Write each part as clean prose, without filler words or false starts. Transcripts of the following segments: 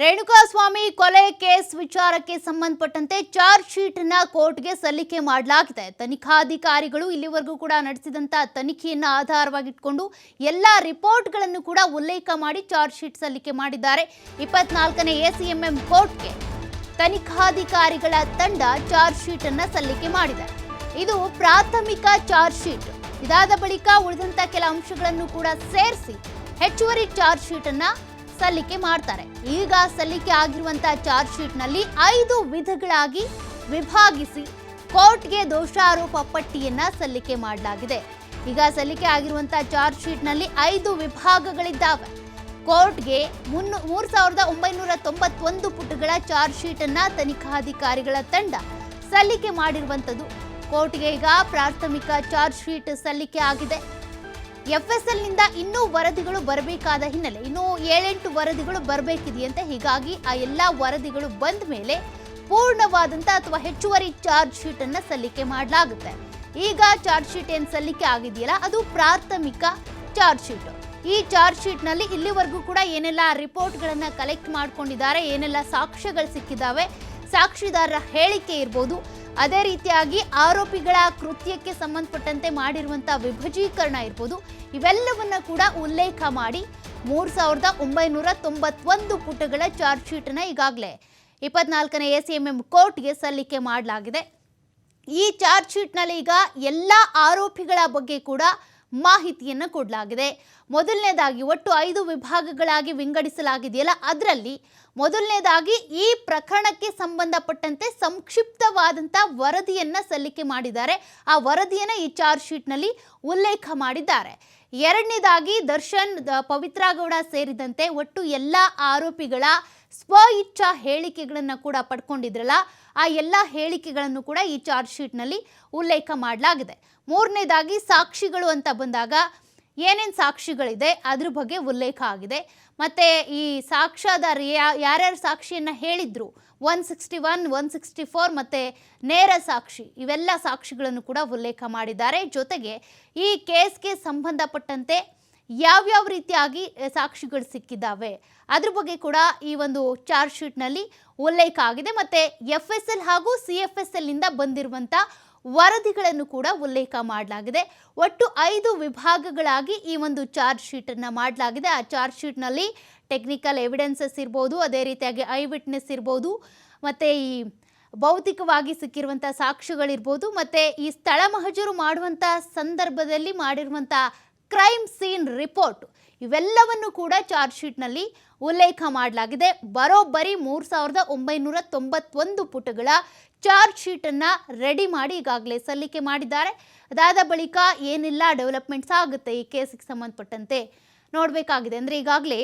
ರೇಣುಕಾಸ್ವಾಮಿ ಕೊಲೆ ಕೇಸ್ ವಿಚಾರಕ್ಕೆ ಸಂಬಂಧಪಟ್ಟಂತೆ ಚಾರ್ಜ್ ಶೀಟ್ ಅನ್ನು ಕೋರ್ಟ್ಗೆ ಸಲ್ಲಿಕೆ ಮಾಡಲಾಗಿದೆ. ತನಿಖಾಧಿಕಾರಿಗಳು ಇಲ್ಲಿವರೆಗೂ ಕೂಡ ನಡೆಸಿದಂತ ತನಿಖೆಯನ್ನು ಆಧಾರವಾಗಿಟ್ಕೊಂಡು ಎಲ್ಲಾ ರಿಪೋರ್ಟ್ಗಳನ್ನು ಕೂಡ ಉಲ್ಲೇಖ ಮಾಡಿ ಚಾರ್ಜ್ ಶೀಟ್ ಸಲ್ಲಿಕೆ ಮಾಡಿದ್ದಾರೆ. 24ನೇ ಎಸಿಎಂಎಂ ಕೋರ್ಟ್ಗೆ ತನಿಖಾಧಿಕಾರಿಗಳ ತಂಡ ಚಾರ್ಜ್ ಶೀಟ್ ಅನ್ನು ಸಲ್ಲಿಕೆ ಮಾಡಿದೆ. ಇದು ಪ್ರಾಥಮಿಕ ಚಾರ್ಜ್ ಶೀಟ್. ಇದಾದ ಬಳಿಕ ಉಳಿದಂತ ಕೆಲ ಅಂಶಗಳನ್ನು ಕೂಡ ಸೇರಿಸಿ ಹೆಚ್ಚುವರಿ ಚಾರ್ಜ್ ಶೀಟ್ ಅನ್ನು ಸಲ್ಲಿಕೆ ಮಾಡ್ತಾರೆ. ಈಗ ಸಲ್ಲಿಕೆ ಆಗಿರುವಂತಹ ಚಾರ್ಜ್ ಶೀಟ್ ನಲ್ಲಿ 5 ವಿಧಗಳಾಗಿ ವಿಭಾಗಿಸಿ ಕೋರ್ಟ್ಗೆ ದೋಷಾರೋಪ ಪಟ್ಟಿಯನ್ನ ಸಲ್ಲಿಕೆ ಮಾಡಲಾಗಿದೆ. ಈಗ ಸಲ್ಲಿಕೆ ಆಗಿರುವಂತಹ ಚಾರ್ಜ್ ಶೀಟ್ ನಲ್ಲಿ 5 ವಿಭಾಗಗಳಿದ್ದಾವೆ. ಕೋರ್ಟ್ಗೆ 3991 ಪುಟಗಳ ಚಾರ್ಜ್ ಶೀಟ್ ಅನ್ನ ತನಿಖಾಧಿಕಾರಿಗಳ ತಂಡ ಸಲ್ಲಿಕೆ ಮಾಡಿರುವಂತದ್ದು. ಕೋರ್ಟ್ಗೆ ಈಗ ಪ್ರಾಥಮಿಕ ಚಾರ್ಜ್ ಶೀಟ್ ಸಲ್ಲಿಕೆ ಆಗಿದೆ. FSL ನಿಂದ ಇನ್ನೂ ವರದಿಗಳು ಬರಬೇಕಾದ ಹಿನ್ನೆಲೆ ಇನ್ನೂ 7-8 ವರದಿಗಳು ಬರಬೇಕಿದೆಯಂತೆ. ಹೀಗಾಗಿ ಆ ಎಲ್ಲ ವರದಿಗಳು ಬಂದ ಮೇಲೆ ಪೂರ್ಣವಾದಂತ ಅಥವಾ ಹೆಚ್ಚುವರಿ ಚಾರ್ಜ್ ಶೀಟ್ ಅನ್ನ ಸಲ್ಲಿಕೆ ಮಾಡಲಾಗುತ್ತೆ. ಈಗ ಚಾರ್ಜ್ ಶೀಟ್ ಏನು ಸಲ್ಲಿಕೆ ಆಗಿದೆಯಲ್ಲ ಅದು ಪ್ರಾಥಮಿಕ ಚಾರ್ಜ್ ಶೀಟ್. ಈ ಚಾರ್ಜ್ ಶೀಟ್ ನಲ್ಲಿ ಇಲ್ಲಿವರೆಗೂ ಕೂಡ ಏನೆಲ್ಲ ರಿಪೋರ್ಟ್ಗಳನ್ನ ಕಲೆಕ್ಟ್ ಮಾಡ್ಕೊಂಡಿದ್ದಾರೆ, ಏನೆಲ್ಲ ಸಾಕ್ಷ್ಯಗಳು ಸಿಕ್ಕಿದಾವೆ, ಸಾಕ್ಷಿದಾರರ ಹೇಳಿಕೆ ಇರ್ಬೋದು, ಅದೇ ರೀತಿಯಾಗಿ ಆರೋಪಿಗಳ ಕೃತ್ಯಕ್ಕೆ ಸಂಬಂಧಪಟ್ಟಂತೆ ಮಾಡಿರುವಂತಹ ವಿಭಜೀಕರಣ ಇರ್ಬೋದು, ಇವೆಲ್ಲವನ್ನ ಕೂಡ ಉಲ್ಲೇಖ ಮಾಡಿ 3991 ಪುಟಗಳ ಚಾರ್ಜ್ ಶೀಟ್ ಅನ್ನ ಈಗಾಗಲೇ 24ನೇ ಎಸಿಎಂಎಂ ಕೋರ್ಟ್ಗೆ ಸಲ್ಲಿಕೆ ಮಾಡಲಾಗಿದೆ. ಈ ಚಾರ್ಜ್ ಶೀಟ್ ನಲ್ಲಿ ಈಗ ಎಲ್ಲ ಆರೋಪಿಗಳ ಬಗ್ಗೆ ಕೂಡ ಮಾಹಿತಿಯನ್ನು ಕೊಡಲಾಗಿದೆ. ಮೊದಲನೇದಾಗಿ ಒಟ್ಟು 5 ವಿಭಾಗಗಳಾಗಿ ವಿಂಗಡಿಸಲಾಗಿದೆಯಲ್ಲ, ಅದರಲ್ಲಿ ಮೊದಲನೇದಾಗಿ ಈ ಪ್ರಕರಣಕ್ಕೆ ಸಂಬಂಧಪಟ್ಟಂತೆ ಸಂಕ್ಷಿಪ್ತವಾದಂಥ ವರದಿಯನ್ನ ಸಲ್ಲಿಕೆ ಮಾಡಿದ್ದಾರೆ. ಆ ವರದಿಯನ್ನ ಈ ಚಾರ್ಜ್ ಶೀಟ್ ನಲ್ಲಿ ಉಲ್ಲೇಖ ಮಾಡಿದ್ದಾರೆ. ಎರಡನೇದಾಗಿ ದರ್ಶನ್, ಪವಿತ್ರ ಗೌಡ ಸೇರಿದಂತೆ ಒಟ್ಟು ಎಲ್ಲ ಆರೋಪಿಗಳ ಸ್ವ ಇಚ್ಛಾ ಹೇಳಿಕೆಗಳನ್ನು ಕೂಡ ಪಡ್ಕೊಂಡಿದ್ರಲ್ಲ, ಆ ಎಲ್ಲ ಹೇಳಿಕೆಗಳನ್ನು ಕೂಡ ಈ ಚಾರ್ಜ್ ಶೀಟ್ ನಲ್ಲಿ ಉಲ್ಲೇಖ ಮಾಡಲಾಗಿದೆ. ಮೂರನೇದಾಗಿ ಸಾಕ್ಷಿಗಳು ಅಂತ ಬಂದಾಗ ಏನೇನು ಸಾಕ್ಷಿಗಳಿದೆ ಅದ್ರ ಬಗ್ಗೆ ಉಲ್ಲೇಖ ಆಗಿದೆ. ಮತ್ತೆ ಈ ಸಾಕ್ಷ್ಯಾಧಾರ ಯಾರ್ಯಾರು ಸಾಕ್ಷಿಯನ್ನ ಹೇಳಿದ್ರು 161, 164 ಮತ್ತೆ ನೇರ ಸಾಕ್ಷಿ, ಇವೆಲ್ಲ ಸಾಕ್ಷಿಗಳನ್ನು ಕೂಡ ಉಲ್ಲೇಖ ಮಾಡಿದ್ದಾರೆ. ಜೊತೆಗೆ ಈ ಕೇಸ್ಗೆ ಸಂಬಂಧಪಟ್ಟಂತೆ ಯಾವ್ಯಾವ ರೀತಿಯಾಗಿ ಸಾಕ್ಷಿಗಳು ಸಿಕ್ಕಿದ್ದಾವೆ ಅದ್ರ ಬಗ್ಗೆ ಕೂಡ ಈ ಒಂದು ಚಾರ್ಜ್ ಶೀಟ್ ನಲ್ಲಿ ಉಲ್ಲೇಖ ಆಗಿದೆ. ಮತ್ತೆ FSL ಹಾಗೂ CFSL ನಿಂದ ಬಂದಿರುವಂತ ವರದಿಗಳನ್ನು ಕೂಡ ಉಲ್ಲೇಖ ಮಾಡಲಾಗಿದೆ. ಒಟ್ಟು 5 ವಿಭಾಗಗಳಾಗಿ ಈ ಒಂದು ಚಾರ್ಜ್ ಶೀಟ್ ಅನ್ನ ಮಾಡಲಾಗಿದೆ. ಆ ಚಾರ್ಜ್ ಶೀಟ್ ನಲ್ಲಿ ಟೆಕ್ನಿಕಲ್ ಎವಿಡೆನ್ಸಸ್ ಇರ್ಬೋದು, ಅದೇ ರೀತಿಯಾಗಿ ಐ ವಿಟ್ನೆಸ್ ಇರ್ಬೋದು, ಮತ್ತೆ ಈ ಭೌತಿಕವಾಗಿ ಸಿಕ್ಕಿರುವಂತಹ ಸಾಕ್ಷ್ಯಗಳಿರ್ಬೋದು, ಮತ್ತೆ ಈ ಸ್ಥಳ ಮಹಜೂರು ಮಾಡುವಂತ ಸಂದರ್ಭದಲ್ಲಿ ಮಾಡಿರುವಂತ ಕ್ರೈಮ್ ಸೀನ್ ರಿಪೋರ್ಟ್, ಇವೆಲ್ಲವನ್ನು ಕೂಡ ಚಾರ್ಜ್ ಶೀಟ್ ನಲ್ಲಿ ಉಲ್ಲೇಖ ಮಾಡಲಾಗಿದೆ. ಬರೋಬ್ಬರಿ 3991 ಪುಟಗಳ ಚಾರ್ಜ್ ಶೀಟ್ ಅನ್ನ ರೆಡಿ ಮಾಡಿ ಈಗಾಗಲೇ ಸಲ್ಲಿಕೆ ಮಾಡಿದ್ದಾರೆ. ಅದಾದ ಬಳಿಕ ಏನೆಲ್ಲ ಡೆವಲಪ್ಮೆಂಟ್ಸ್ ಆಗುತ್ತೆ ಈ ಕೇಸಿಗೆ ಸಂಬಂಧಪಟ್ಟಂತೆ ನೋಡಬೇಕಾಗಿದೆ. ಅಂದರೆ ಈಗಾಗಲೇ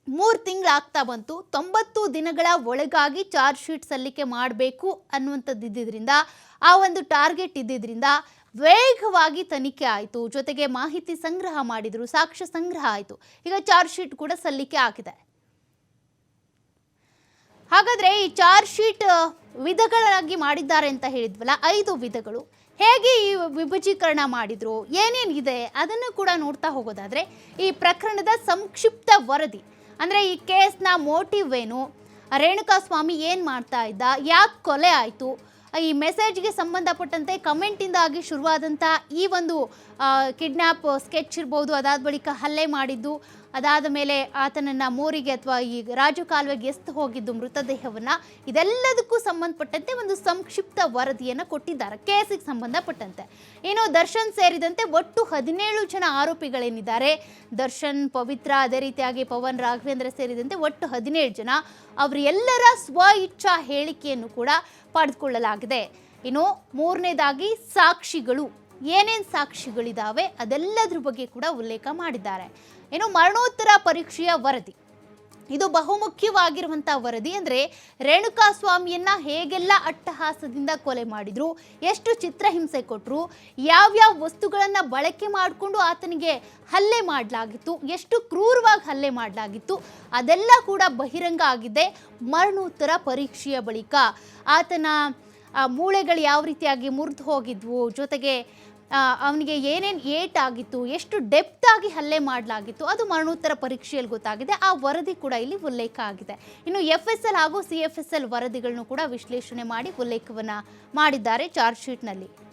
3 ತಿಂಗಳಾಗ್ತಾ ಬಂತು. 90 ದಿನಗಳ ಒಳಗಾಗಿ ಚಾರ್ಜ್ ಶೀಟ್ ಸಲ್ಲಿಕೆ ಮಾಡಬೇಕು ಅನ್ನುವಂಥದ್ದು ಇದ್ದಿದ್ದರಿಂದ, ಆ ಒಂದು ಟಾರ್ಗೆಟ್ ಇದ್ದಿದ್ದರಿಂದ ವೇಗವಾಗಿ ತನಿಖೆ ಆಯಿತು. ಜೊತೆಗೆ ಮಾಹಿತಿ ಸಂಗ್ರಹ ಮಾಡಿದ್ರು, ಸಾಕ್ಷ್ಯ ಸಂಗ್ರಹ ಆಯಿತು. ಈಗ ಚಾರ್ಜ್ ಶೀಟ್ ಕೂಡ ಸಲ್ಲಿಕೆ ಆಗಿದೆ. ಹಾಗಾದ್ರೆ ಈ ಚಾರ್ಜ್ ಶೀಟ್ ವಿಧಗಳಾಗಿ ಮಾಡಿದ್ದಾರೆ ಅಂತ ಹೇಳಿದ್ವಲ್ಲ, 5 ವಿಧಗಳು ಹೇಗೆ ಈ ವಿಭಜೀಕರಣ ಮಾಡಿದ್ರು, ಏನೇನಿದೆ ಅದನ್ನು ಕೂಡ ನೋಡ್ತಾ ಹೋಗೋದಾದ್ರೆ, ಈ ಪ್ರಕರಣದ ಸಂಕ್ಷಿಪ್ತ ವರದಿ ಅಂದರೆ ಈ ಕೇಸ್ನ ಮೋಟಿವ್ ಏನು, ರೇಣುಕಾಸ್ವಾಮಿ ಏನು ಮಾಡ್ತಾ ಇದ್ದ, ಯಾಕೆ ಕೊಲೆ ಆಯಿತು, ಈ ಮೆಸೇಜ್ಗೆ ಸಂಬಂಧಪಟ್ಟಂತೆ ಕಮೆಂಟಿಂದಾಗಿ ಶುರುವಾದಂಥ ಈ ಒಂದು ಕಿಡ್ನ್ಯಾಪ್ ಸ್ಕೆಚ್ ಇರ್ಬೋದು, ಅದಾದ ಬಳಿಕ ಹಲ್ಲೆ ಮಾಡಿದ್ದು, ಅದಾದ ಮೇಲೆ ಆತನನ್ನು ಮೋರಿಗೆ ಅಥವಾ ಈ ರಾಜಕಾಲುವೆಗೆ ಎಸ್ತು ಹೋಗಿದ್ದು ಮೃತದೇಹವನ್ನು, ಇದೆಲ್ಲದಕ್ಕೂ ಸಂಬಂಧಪಟ್ಟಂತೆ ಒಂದು ಸಂಕ್ಷಿಪ್ತ ವರದಿಯನ್ನು ಕೊಟ್ಟಿದ್ದಾರೆ ಕೇಸಿಗೆ ಸಂಬಂಧಪಟ್ಟಂತೆ. ಇನ್ನು ದರ್ಶನ್ ಸೇರಿದಂತೆ ಒಟ್ಟು 17 ಜನ ಆರೋಪಿಗಳೇನಿದ್ದಾರೆ, ದರ್ಶನ್, ಪವಿತ್ರ, ಅದೇ ರೀತಿಯಾಗಿ ಪವನ್, ರಾಘವೇಂದ್ರ ಸೇರಿದಂತೆ ಒಟ್ಟು 17 ಜನ, ಅವರೆಲ್ಲರ ಸ್ವ ಇಚ್ಛಾ ಹೇಳಿಕೆಯನ್ನು ಕೂಡ ಪಡೆದುಕೊಳ್ಳಲಾಗಿದೆ. ಇನ್ನು ಮೂರನೇದಾಗಿ ಸಾಕ್ಷಿಗಳು, ಏನೇನು ಸಾಕ್ಷಿಗಳಿದ್ದಾವೆ ಅದೆಲ್ಲದ್ರ ಬಗ್ಗೆ ಕೂಡ ಉಲ್ಲೇಖ ಮಾಡಿದ್ದಾರೆ. ಇನ್ನು ಮರಣೋತ್ತರ ಪರೀಕ್ಷೆಯ ವರದಿ, ಇದು ಬಹುಮುಖ್ಯವಾಗಿರುವಂಥ ವರದಿ. ಅಂದರೆ ರೇಣುಕಾಸ್ವಾಮಿಯನ್ನ ಹೇಗೆಲ್ಲ ಅಟ್ಟಹಾಸದಿಂದ ಕೊಲೆ ಮಾಡಿದ್ರು, ಎಷ್ಟು ಚಿತ್ರಹಿಂಸೆ ಕೊಟ್ಟರು, ಯಾವ್ಯಾವ ವಸ್ತುಗಳನ್ನು ಬಳಕೆ ಮಾಡಿಕೊಂಡು ಆತನಿಗೆ ಹಲ್ಲೆ ಮಾಡಲಾಗಿತ್ತು, ಎಷ್ಟು ಕ್ರೂರವಾಗಿ ಹಲ್ಲೆ ಮಾಡಲಾಗಿತ್ತು, ಅದೆಲ್ಲ ಕೂಡ ಬಹಿರಂಗ ಆಗಿದೆ ಮರಣೋತ್ತರ ಪರೀಕ್ಷೆಯ ಬಳಿಕ. ಆತನ ಮೂಳೆಗಳು ಯಾವ ರೀತಿಯಾಗಿ ಮುರಿದು ಹೋಗಿದ್ವು, ಜೊತೆಗೆ ಅವನಿಗೆ ಏನೇನು ಏಟ್ ಆಗಿತ್ತು, ಎಷ್ಟು ಡೆಪ್ತ್ ಆಗಿ ಹಲ್ಲೆ ಮಾಡಲಾಗಿತ್ತು, ಅದು ಮರಣೋತ್ತರ ಪರೀಕ್ಷೆಯಲ್ಲಿ ಗೊತ್ತಾಗಿದೆ. ಆ ವರದಿ ಕೂಡ ಇಲ್ಲಿ ಉಲ್ಲೇಖ ಆಗಿದೆ. ಇನ್ನು FSL ಹಾಗೂ CFSL ವರದಿಗಳನ್ನು ಕೂಡ ವಿಶ್ಲೇಷಣೆ ಮಾಡಿ ಉಲ್ಲೇಖವನ್ನು ಮಾಡಿದ್ದಾರೆ ಚಾರ್ಜ್ ಶೀಟ್ನಲ್ಲಿ.